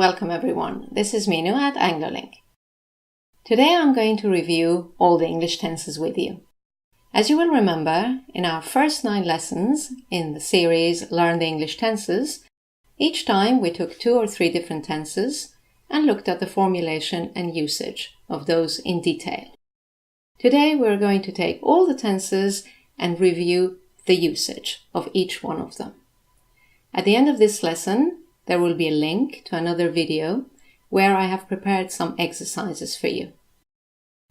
welcome everyone. This is Minu at AngloLink. Today I'm going to review all the English tenses with you. As you will remember, in our first 9 lessons in the series Learn the English Tenses, each time we took 2 or 3 different tenses and looked at the formulation and usage of those in detail. Today we're going to take all the tenses and review the usage of each one of them. At the end of this lesson, there will be a link to another video where I have prepared some exercises for you.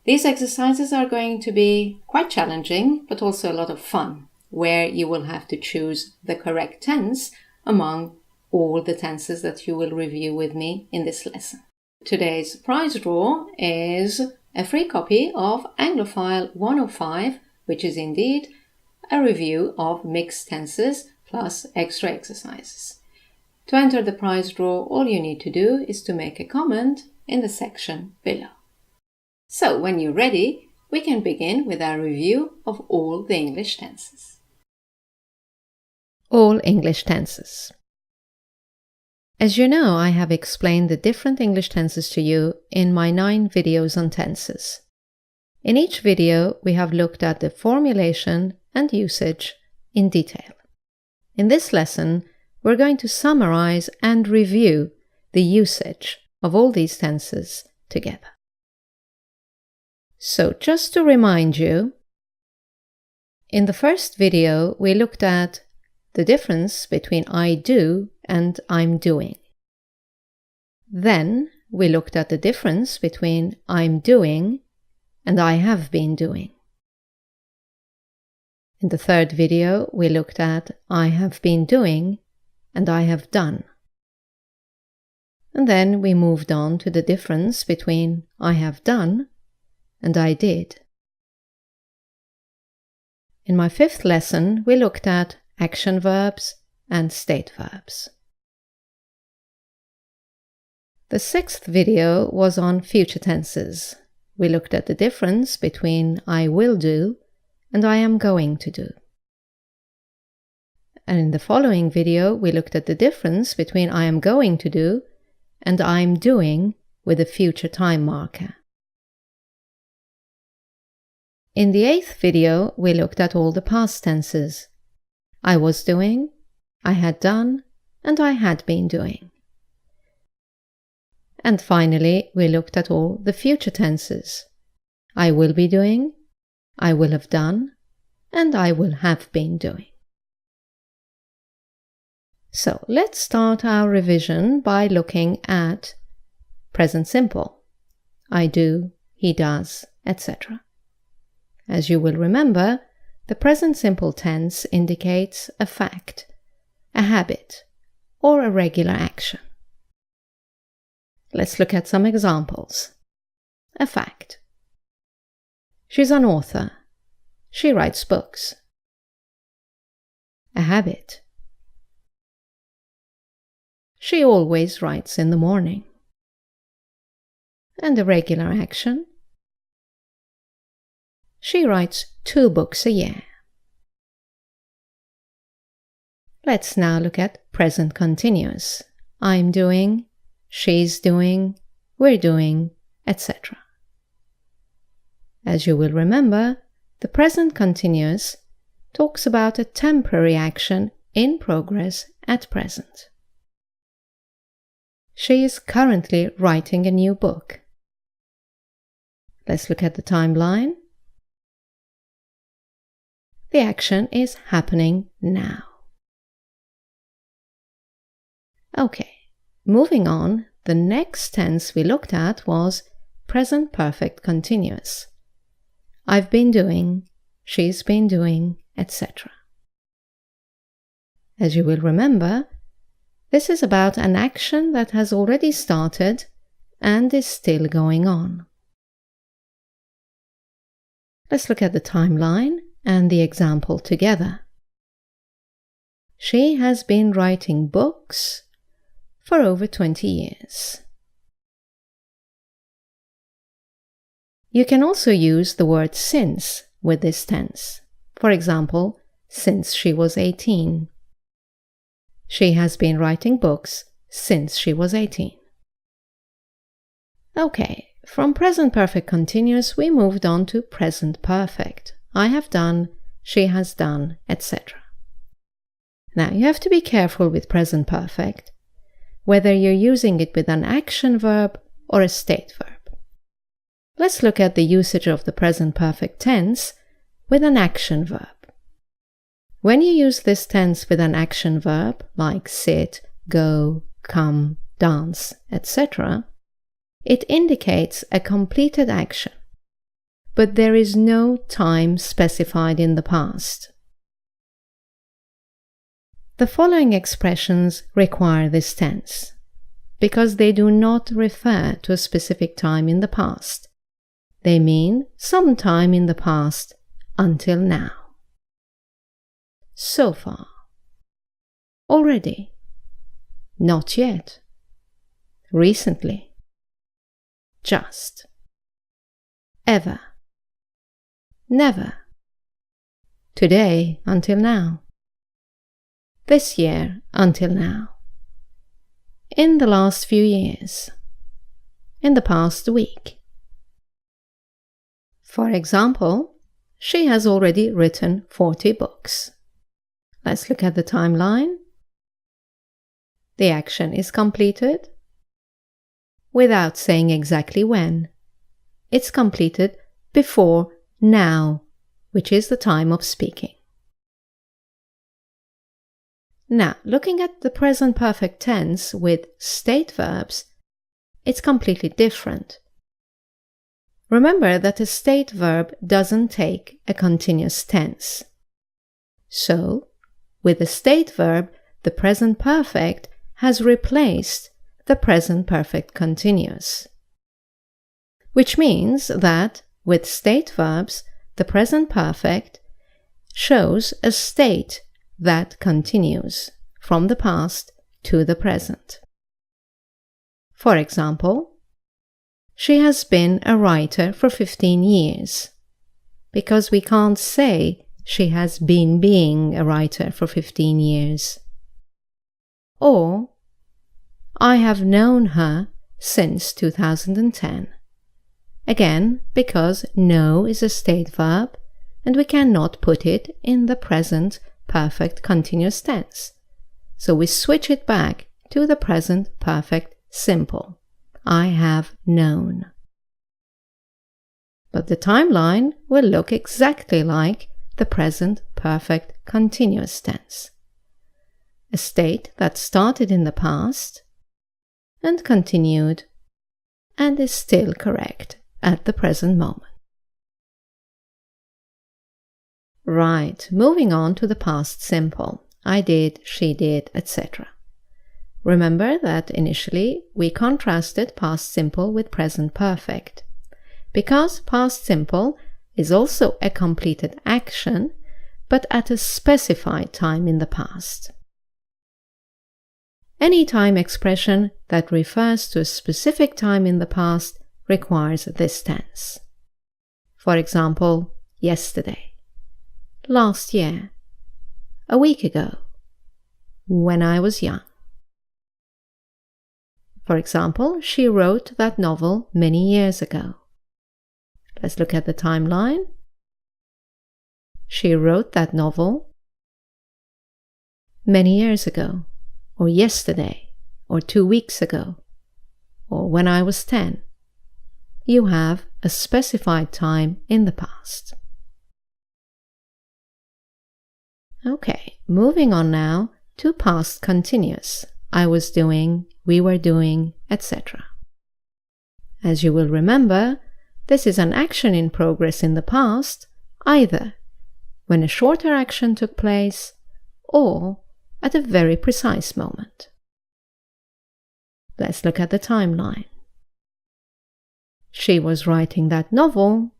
These exercises are going to be quite challenging, but also a lot of fun, where you will have to choose the correct tense among all the tenses that you will review with me in this lesson. Today's prize draw is a free copy of Anglophile 105, which is indeed a review of mixed tenses plus extra exercises. To enter the prize draw, all you need to do is to make a comment in the section below. So, when you're ready, we can begin with our review of all the English tenses. All English tenses. As you know, I have explained the different English tenses to you in my 9 videos on tenses. In each video, we have looked at the formulation and usage in detail. In this lesson, we're going to summarize and review the usage of all these tenses together. So, just to remind you, in the first video, we looked at the difference between I do and I'm doing. Then, we looked at the difference between I'm doing and I have been doing. In the third video, we looked at I have been doing and I have done. And then we moved on to the difference between I have done and I did. In my 5th lesson, we looked at action verbs and state verbs. The 6th video was on future tenses. We looked at the difference between I will do and I am going to do. And in the following video, we looked at the difference between I am going to do and I'm doing with a future time marker. In the 8th video, we looked at all the past tenses. I was doing, I had done, and I had been doing. And finally, we looked at all the future tenses. I will be doing, I will have done, and I will have been doing. So, let's start our revision by looking at present simple. I do, he does, etc. As you will remember, the present simple tense indicates a fact, a habit, or a regular action. Let's look at some examples. A fact. She's an author. She writes books. A habit. She always writes in the morning. And a regular action. She writes 2 books a year. Let's now look at present continuous. I'm doing, she's doing, we're doing, etc. As you will remember, the present continuous talks about a temporary action in progress at present. She is currently writing a new book. Let's look at the timeline. The action is happening now. Okay, moving on, the next tense we looked at was present perfect continuous. I've been doing, she's been doing, etc. As you will remember, this is about an action that has already started and is still going on. Let's look at the timeline and the example together. She has been writing books for over 20 years. You can also use the word since with this tense. For example, since she was 18. She has been writing books since she was 18. Okay, from present perfect continuous we moved on to present perfect. I have done, she has done, etc. Now you have to be careful with present perfect, whether you're using it with an action verb or a state verb. Let's look at the usage of the present perfect tense with an action verb. When you use this tense with an action verb like sit, go, come, dance, etc., it indicates a completed action, but there is no time specified in the past. The following expressions require this tense because they do not refer to a specific time in the past. They mean some time in the past until now. So far. Already. Not yet. Recently. Just. Ever. Never. Today until now. This year until now. In the last few years. In the past week. For example, she has already written 40 books. Let's look at the timeline. The action is completed without saying exactly when. It's completed before now, which is the time of speaking. Now, looking at the present perfect tense with state verbs, it's completely different. Remember that a state verb doesn't take a continuous tense. So, with a state verb, the present perfect has replaced the present perfect continuous. Which means that, with state verbs, the present perfect shows a state that continues from the past to the present. For example, she has been a writer for 15 years, because we can't say she has been being a writer for 15 years. Or, I have known her since 2010. Again, because know is a state verb, and we cannot put it in the present perfect continuous tense. So we switch it back to the present perfect simple. I have known. But the timeline will look exactly like the present perfect continuous tense. A state that started in the past and continued and is still correct at the present moment. Right, moving on to the past simple. I did, she did, etc. Remember that initially we contrasted past simple with present perfect. Because past simple is also a completed action, but at a specified time in the past. Any time expression that refers to a specific time in the past requires this tense. For example, yesterday, last year, a week ago, when I was young. For example, she wrote that novel many years ago. Let's look at the timeline. She wrote that novel many years ago, or yesterday, or 2 weeks ago, or when I was 10. You have a specified time in the past. Okay, moving on now to past continuous. I was doing, we were doing, etc. As you will remember, this is an action in progress in the past, either when a shorter action took place or at a very precise moment. Let's look at the timeline. She was writing that novel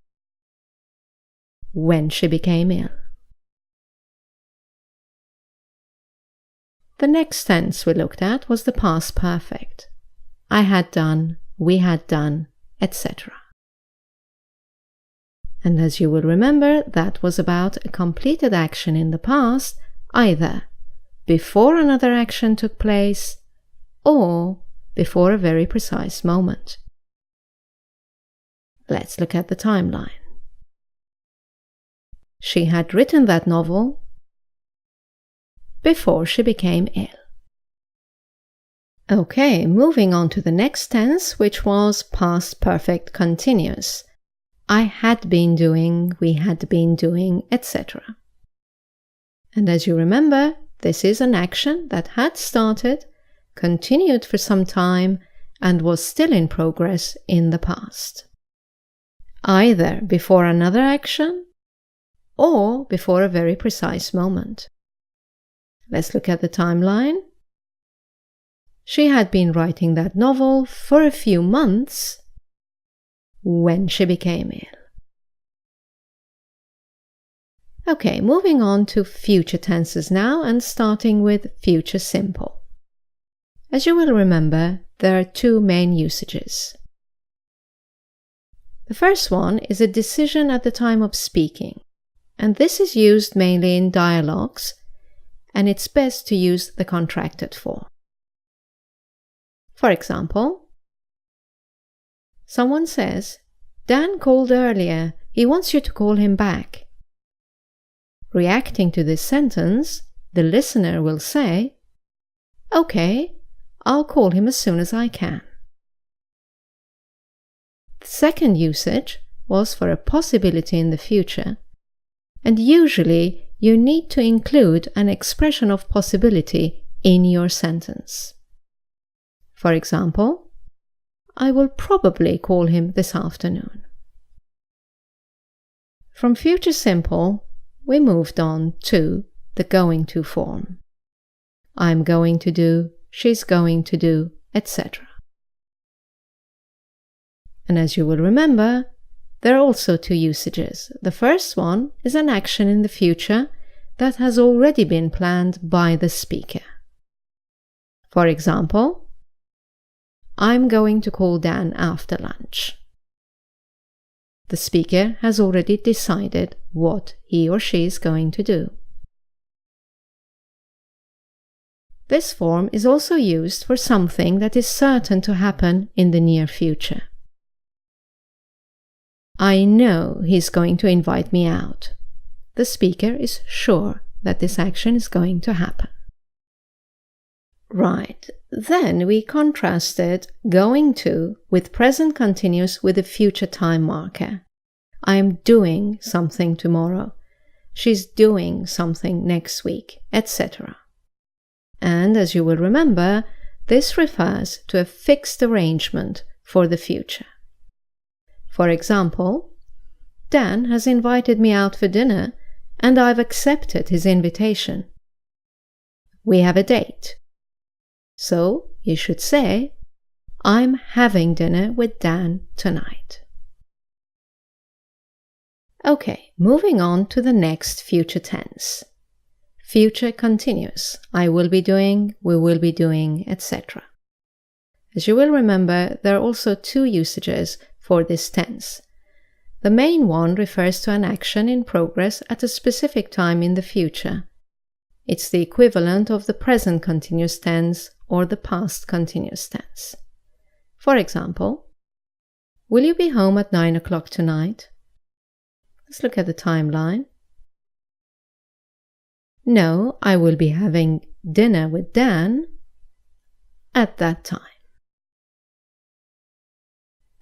when she became ill. The next tense we looked at was the past perfect. I had done, we had done, etc. And as you will remember, that was about a completed action in the past, either before another action took place or before a very precise moment. Let's look at the timeline. She had written that novel before she became ill. Okay, moving on to the next tense, which was past perfect continuous. I had been doing, we had been doing, etc. And as you remember, this is an action that had started, continued for some time, and was still in progress in the past. Either before another action or before a very precise moment. Let's look at the timeline. She had been writing that novel for a few months when she became ill. Okay, moving on to future tenses now and starting with future simple. As you will remember, there are two main usages. The first one is a decision at the time of speaking, and this is used mainly in dialogues, and it's best to use the contracted form. For example, someone says, Dan called earlier, he wants you to call him back. Reacting to this sentence, the listener will say, okay, I'll call him as soon as I can. The second usage was for a possibility in the future, and usually you need to include an expression of possibility in your sentence. For example, I will probably call him this afternoon. From future simple, we moved on to the going to form. I'm going to do, she's going to do, etc. And as you will remember, there are also two usages. The first one is an action in the future that has already been planned by the speaker. For example, I'm going to call Dan after lunch. The speaker has already decided what he or she is going to do. This form is also used for something that is certain to happen in the near future. I know he's going to invite me out. The speaker is sure that this action is going to happen. Right, then we contrasted going to with present continuous with a future time marker. I am doing something tomorrow. She's doing something next week, etc. And as you will remember, this refers to a fixed arrangement for the future. For example, Dan has invited me out for dinner and I've accepted his invitation. We have a date. So you should say, I'm having dinner with Dan tonight. Okay, moving on to the next future tense. Future continuous. I will be doing, we will be doing, etc. As you will remember, there are also two usages for this tense. The main one refers to an action in progress at a specific time in the future. It's the equivalent of the present continuous tense or the past continuous tense. For example, will you be home at 9 o'clock tonight? Let's look at the timeline. No, I will be having dinner with Dan at that time.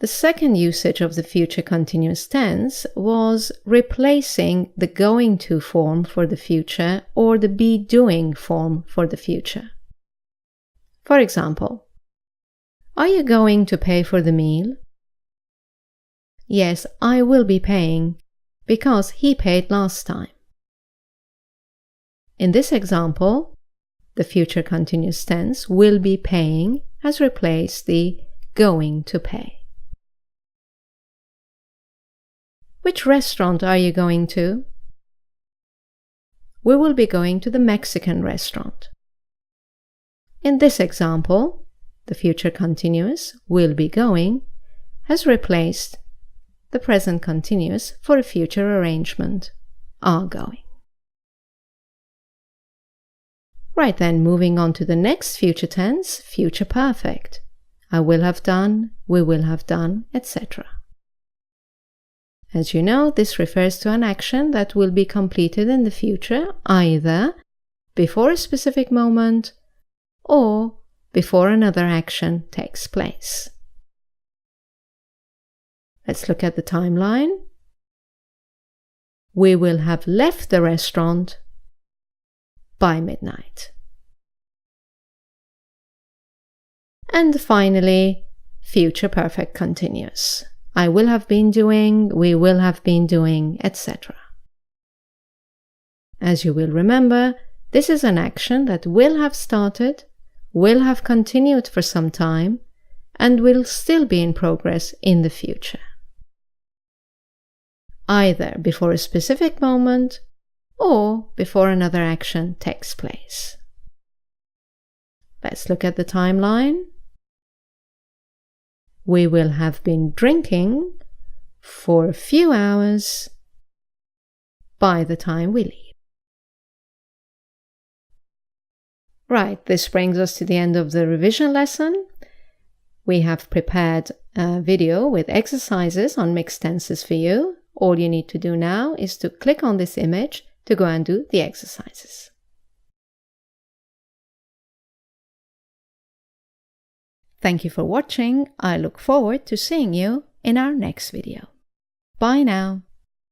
The second usage of the future continuous tense was replacing the going to form for the future or the be doing form for the future. For example, are you going to pay for the meal? Yes, I will be paying because he paid last time. In this example, the future continuous tense will be paying has replaced the going to pay. Which restaurant are you going to? We will be going to the Mexican restaurant. In this example, the future continuous will be going has replaced the present continuous for a future arrangement, are going. Right then, moving on to the next future tense, future perfect. I will have done, we will have done, etc. As you know, this refers to an action that will be completed in the future, either before a specific moment or before another action takes place. Let's look at the timeline. We will have left the restaurant by midnight. And finally, future perfect continuous. I will have been doing, we will have been doing, etc. As you will remember, this is an action that will have started, will have continued for some time, and will still be in progress in the future, either before a specific moment or before another action takes place. Let's look at the timeline. We will have been drinking for a few hours by the time we leave. Right, this brings us to the end of the revision lesson. We have prepared a video with exercises on mixed tenses for you. All you need to do now is to click on this image to go and do the exercises. Thank you for watching. I look forward to seeing you in our next video. Bye now.